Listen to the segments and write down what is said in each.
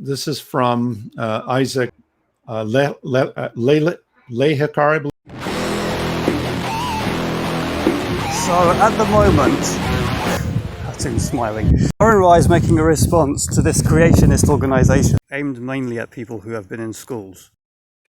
This is from Isaac Lehakar, I believe. So at the moment, I'm smiling. RNY is making a response to this creationist organization aimed mainly at people who have been in schools.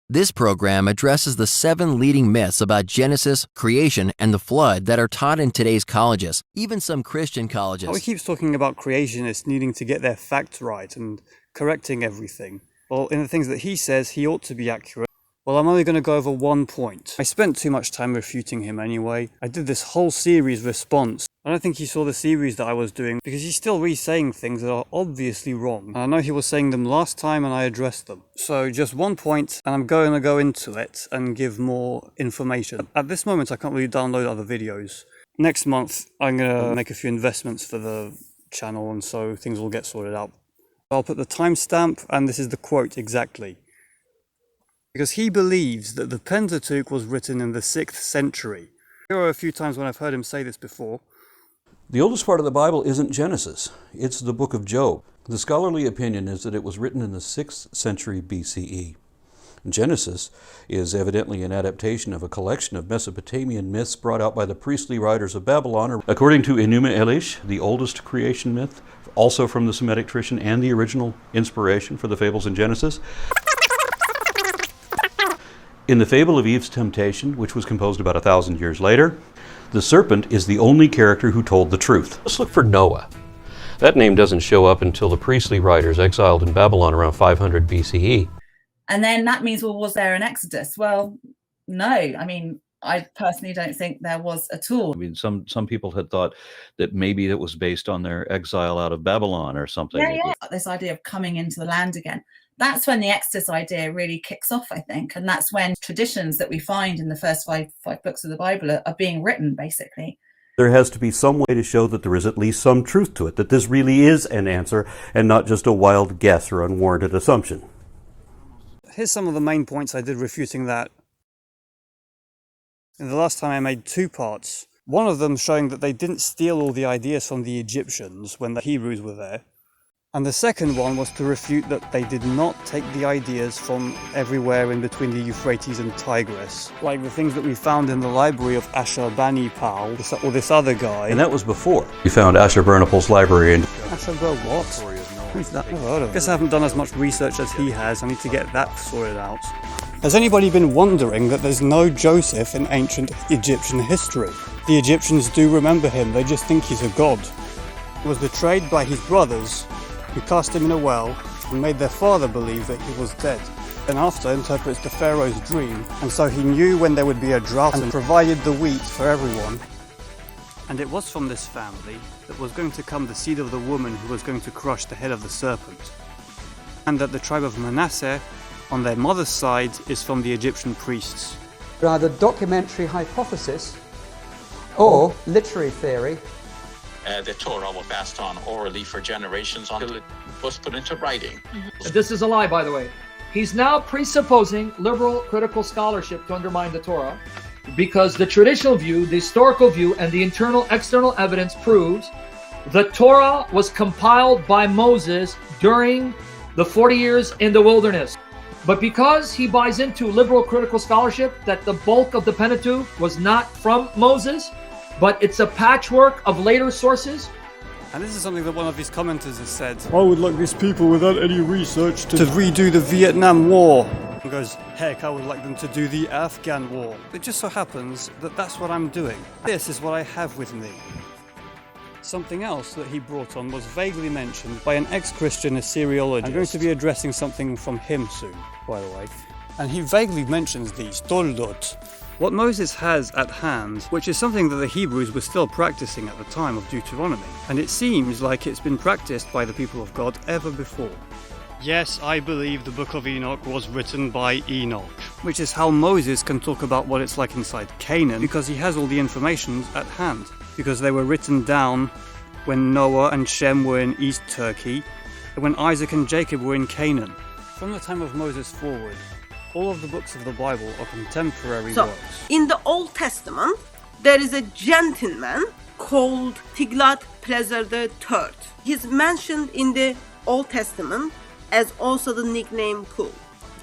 This program addresses the 7 leading myths about Genesis, creation, and the flood that are taught in today's colleges, even some Christian colleges. He keeps talking about creationists needing to get their facts right and correcting everything. Well, in the things that he says, he ought to be accurate. Well, I'm only going to go over one point. I spent too much time refuting him anyway. I did this whole series response. I don't think he saw the series that I was doing because he's still re-saying things that are obviously wrong. And I know he was saying them last time and I addressed them. So just one point, and I'm going to go into it and give more information. At this moment, I can't really download other videos. Next month, I'm going to make a few investments for the channel, and so things will get sorted out. I'll put the timestamp, and this is the quote exactly. Because he believes that the Pentateuch was written in the 6th century. Here are a few times when I've heard him say this before. The oldest part of the Bible isn't Genesis, it's the book of Job. The scholarly opinion is that it was written in the 6th century BCE. Genesis is evidently an adaptation of a collection of Mesopotamian myths brought out by the priestly writers of Babylon. According to Enuma Elish, the oldest creation myth, also from the Semitic tradition and the original inspiration for the fables in Genesis. In the fable of Eve's temptation, which was composed about 1,000 years later, the serpent is the only character who told the truth. Let's look for Noah. That name doesn't show up until the priestly writers exiled in Babylon around 500 BCE. And then that means, well, was there an Exodus? Well, no. I mean, I personally don't think there was at all. I mean, some people had thought that maybe it was based on their exile out of Babylon or something. Yeah. This idea of coming into the land again. That's when the Exodus idea really kicks off, I think. And that's when traditions that we find in the first five books of the Bible are being written, basically. There has to be some way to show that there is at least some truth to it, that this really is an answer and not just a wild guess or unwarranted assumption. Here's some of the main points I did refuting that. In the last time I made 2 parts. One of them showing that they didn't steal all the ideas from the Egyptians when the Hebrews were there. And the second one was to refute that they did not take the ideas from everywhere in between the Euphrates and Tigris. Like the things that we found in the library of Ashurbanipal, or this other guy. And that was before you found Ashurbanipal's library. Ashurban what? Who's that? Never heard of him. I guess I haven't done as much research as he has. I need to get that sorted out. Has anybody been wondering that there's no Joseph in ancient Egyptian history? The Egyptians do remember him, they just think he's a god. He was betrayed by his brothers, who cast him in a well and made their father believe that he was dead. And after interprets the Pharaoh's dream, and so he knew when there would be a drought and provided the wheat for everyone. And it was from this family that was going to come the seed of the woman who was going to crush the head of the serpent. And that the tribe of Manasseh, on their mother's side, is from the Egyptian priests. Either documentary hypothesis or literary theory. The Torah was passed on orally for generations until it was put into writing. This is a lie, by the way. He's now presupposing liberal critical scholarship to undermine the Torah, because the traditional view, the historical view, and the external evidence proves the Torah was compiled by Moses during the 40 years in the wilderness. But because he buys into liberal critical scholarship that the bulk of the Pentateuch was not from Moses, but it's a patchwork of later sources. And this is something that one of his commenters has said. I would like these people without any research to redo the Vietnam War. He goes, heck, I would like them to do the Afghan War. It just so happens that that's what I'm doing. This is what I have with me. Something else that he brought on was vaguely mentioned by an ex-Christian Assyriologist. I'm going to be addressing something from him soon, by the way. And he vaguely mentions these toldot. What Moses has at hand, which is something that the Hebrews were still practicing at the time of Deuteronomy, and it seems like it's been practiced by the people of God ever before. Yes, I believe the Book of Enoch was written by Enoch, which is how Moses can talk about what it's like inside Canaan, because he has all the information at hand, because they were written down when Noah and Shem were in East Turkey, and when Isaac and Jacob were in Canaan. From the time of Moses forward, all of the books of the Bible are contemporary works. In the Old Testament, there is a gentleman called Tiglath-Pileser III. He's mentioned in the Old Testament as also the nickname Pul.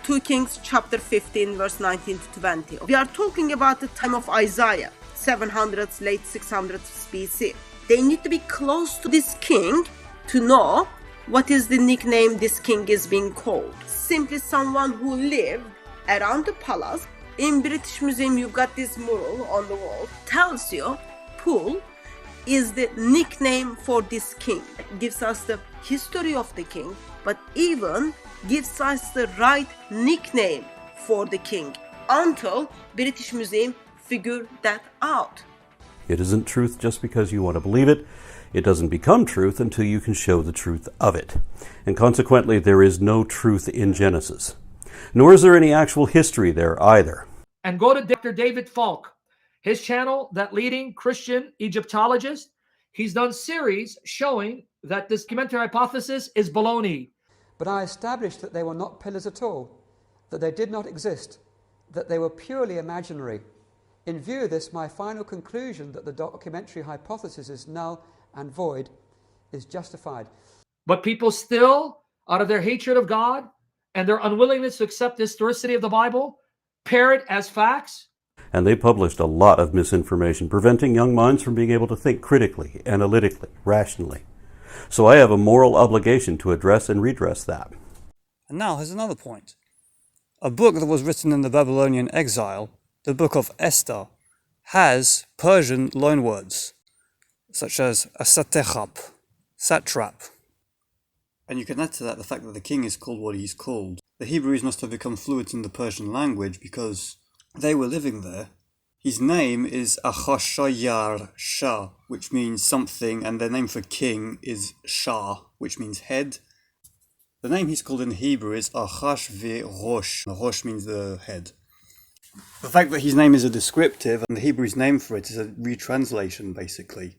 2 Kings chapter 15 verse 19 to 20. We are talking about the time of Isaiah, 700s, late 600s BC. They need to be close to this king to know what is the nickname this king is being called. Simply someone who lived around the palace. In British Museum, you've got this mural on the wall. Tells you Pul is the nickname for this king. It gives us the history of the king, but even gives us the right nickname for the king until British Museum figured that out. It isn't truth just because you want to believe it. It doesn't become truth until you can show the truth of it. And consequently, there is no truth in Genesis. Nor is there any actual history there either. And go to Dr. David Falk, his channel, that leading Christian Egyptologist. He's done series showing that this documentary hypothesis is baloney. But I established that they were not pillars at all, that they did not exist, that they were purely imaginary. In view of this, my final conclusion that the documentary hypothesis is null and void is justified. But people still, out of their hatred of God and their unwillingness to accept the historicity of the Bible, parrot as facts. And they published a lot of misinformation, preventing young minds from being able to think critically, analytically, rationally. So I have a moral obligation to address and redress that. And now here's another point. A book that was written in the Babylonian exile, the book of Esther, has Persian loanwords, such as a satrap. And you can add to that the fact that the king is called what he's called. The Hebrews must have become fluent in the Persian language because they were living there. His name is Ahashayar Shah, which means something, and their name for king is Shah, which means head. The name he's called in Hebrew is Ahashverosh. Rosh means the head. The fact that his name is a descriptive, and the Hebrew's name for it is a retranslation, basically.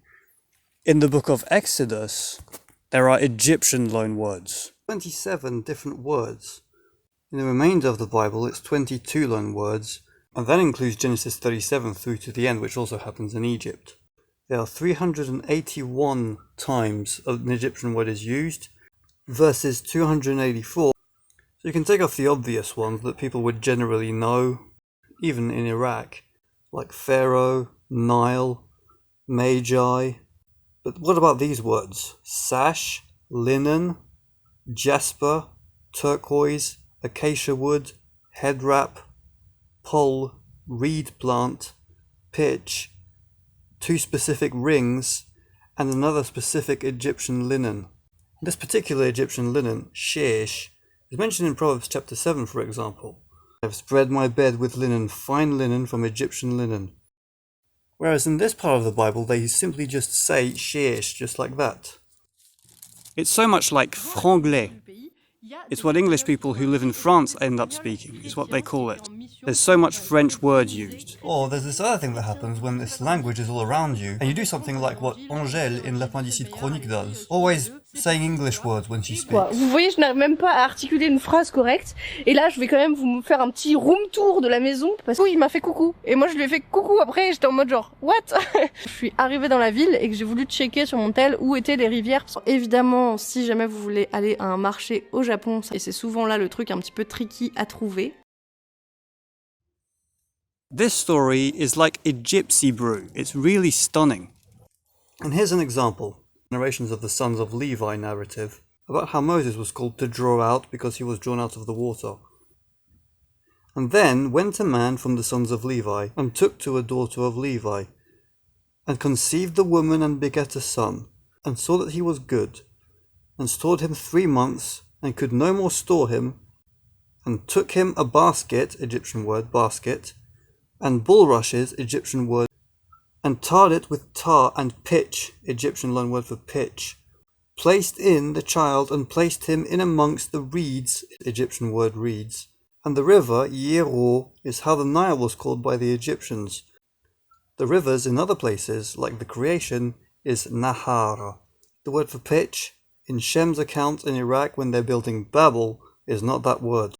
In the book of Exodus, there are Egyptian loanwords. 27 different words. In the remainder of the Bible, it's 22 loanwords, and that includes Genesis 37 through to the end, which also happens in Egypt. There are 381 times an Egyptian word is used, versus 284. So you can take off the obvious ones that people would generally know, even in Iraq, like Pharaoh, Nile, Magi. But what about these words? Sash, linen, jasper, turquoise, acacia wood, head wrap, pole, reed plant, pitch, 2 specific rings, and another specific Egyptian linen. This particular Egyptian linen, sheesh, is mentioned in Proverbs chapter 7, for example. I have spread my bed with linen, fine linen from Egyptian linen. Whereas in this part of the Bible, they simply just say sheesh, just like that. It's so much like franglais. It's what English people who live in France end up speaking, is what they call it. There's so much French word used. Or there's this other thing that happens when this language is all around you, and you do something like what Angèle in L'Appendicite Chronique does, always saying English words when she speaks. Vous voyez, je n'arrive même pas à articuler une phrase correcte, et là je vais quand même vous faire un petit room tour de la maison, parce qu'il m'a fait coucou, et moi je lui ai fait coucou après, j'étais en mode genre, what? Je suis arrivée dans la ville et que j'ai voulu checker sur mon tel où étaient les rivières. Évidemment, si jamais vous voulez aller à un marché au Japon, et c'est souvent là le truc un petit peu tricky à trouver. This story is like a gypsy brew. It's really stunning. And here's an example. Narrations of the sons of Levi narrative about how Moses was called to draw out because he was drawn out of the water. And then went a man from the sons of Levi and took to a daughter of Levi and conceived the woman and begat a son and saw that he was good and stored him 3 months and could no more store him and took him a basket, Egyptian word basket, and bulrushes, Egyptian word, and tarred it with tar and pitch, Egyptian loan word for pitch, placed in the child and placed him in amongst the reeds, Egyptian word reeds. And the river, Yero, is how the Nile was called by the Egyptians. The rivers in other places, like the creation, is Nahara. The word for pitch, in Shem's account in Iraq when they're building Babel, is not that word.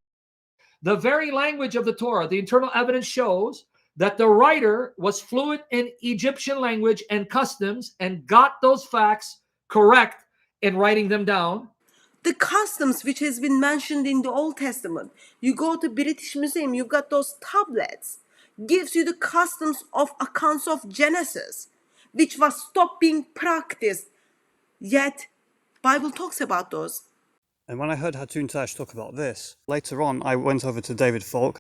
The very language of the Torah, the internal evidence shows that the writer was fluent in Egyptian language and customs and got those facts correct in writing them down. The customs which has been mentioned in the Old Testament. You go to British Museum, you've got those tablets. Gives you the customs of accounts of Genesis, which was stopped being practiced. Yet, Bible talks about those. And when I heard Hatun Tash talk about this, later on I went over to David Falk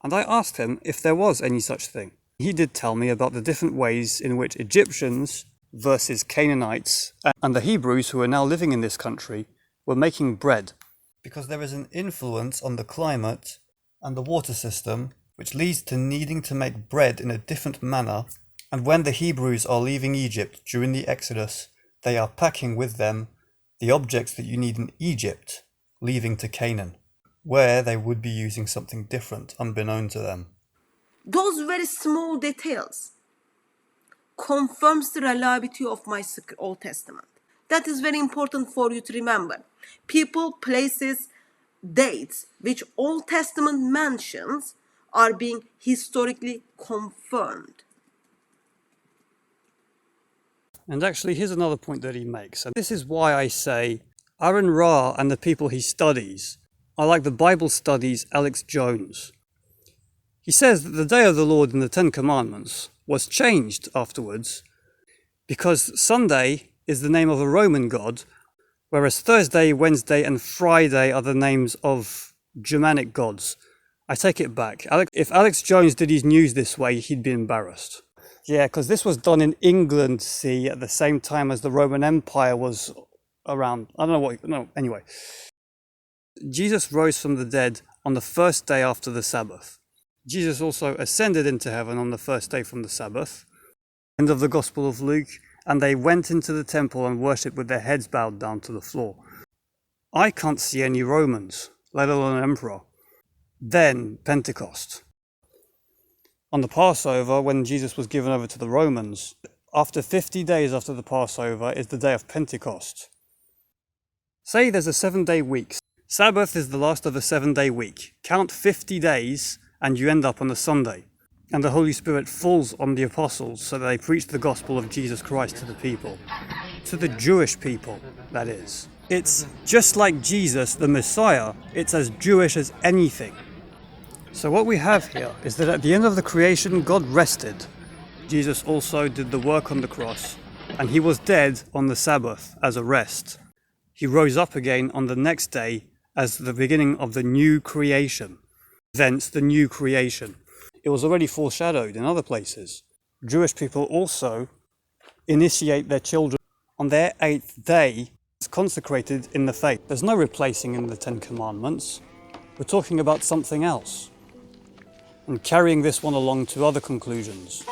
and I asked him if there was any such thing. He did tell me about the different ways in which Egyptians versus Canaanites and the Hebrews who are now living in this country were making bread. Because there is an influence on the climate and the water system which leads to needing to make bread in a different manner. And when the Hebrews are leaving Egypt during the Exodus, they are packing with them the objects that you need in Egypt, leaving to Canaan, where they would be using something different, unbeknown to them. Those very small details confirms the reliability of my Old Testament. That is very important for you to remember. People, places, dates which Old Testament mentions are being historically confirmed. And actually, here's another point that he makes. And this is why I say Aaron Ra and the people he studies are like the Bible studies Alex Jones. He says that the day of the Lord in the Ten Commandments was changed afterwards because Sunday is the name of a Roman god, whereas Thursday, Wednesday, and Friday are the names of Germanic gods. I take it back. If Alex Jones did his news this way, he'd be embarrassed. Yeah, because this was done in England, see, at the same time as the Roman Empire was around. I don't know what, no, anyway. Jesus rose from the dead on the first day after the Sabbath. Jesus also ascended into heaven on the first day from the Sabbath. End of the Gospel of Luke. And they went into the temple and worshipped with their heads bowed down to the floor. I can't see any Romans, let alone an emperor. Then Pentecost. On the Passover, when Jesus was given over to the Romans, after 50 days after the Passover is the day of Pentecost. Say there's a 7-day week. Sabbath is the last of a 7-day week. Count 50 days and you end up on a Sunday. And the Holy Spirit falls on the apostles so that they preach the gospel of Jesus Christ to the people. To the Jewish people, that is. It's just like Jesus, the Messiah. It's as Jewish as anything. So what we have here is that at the end of the creation, God rested. Jesus also did the work on the cross, and he was dead on the Sabbath as a rest. He rose up again on the next day as the beginning of the new creation. Thence the new creation. It was already foreshadowed in other places. Jewish people also initiate their children on their 8th day. It's consecrated in the faith. There's no replacing in the Ten Commandments. We're talking about something else. And carrying this one along to other conclusions.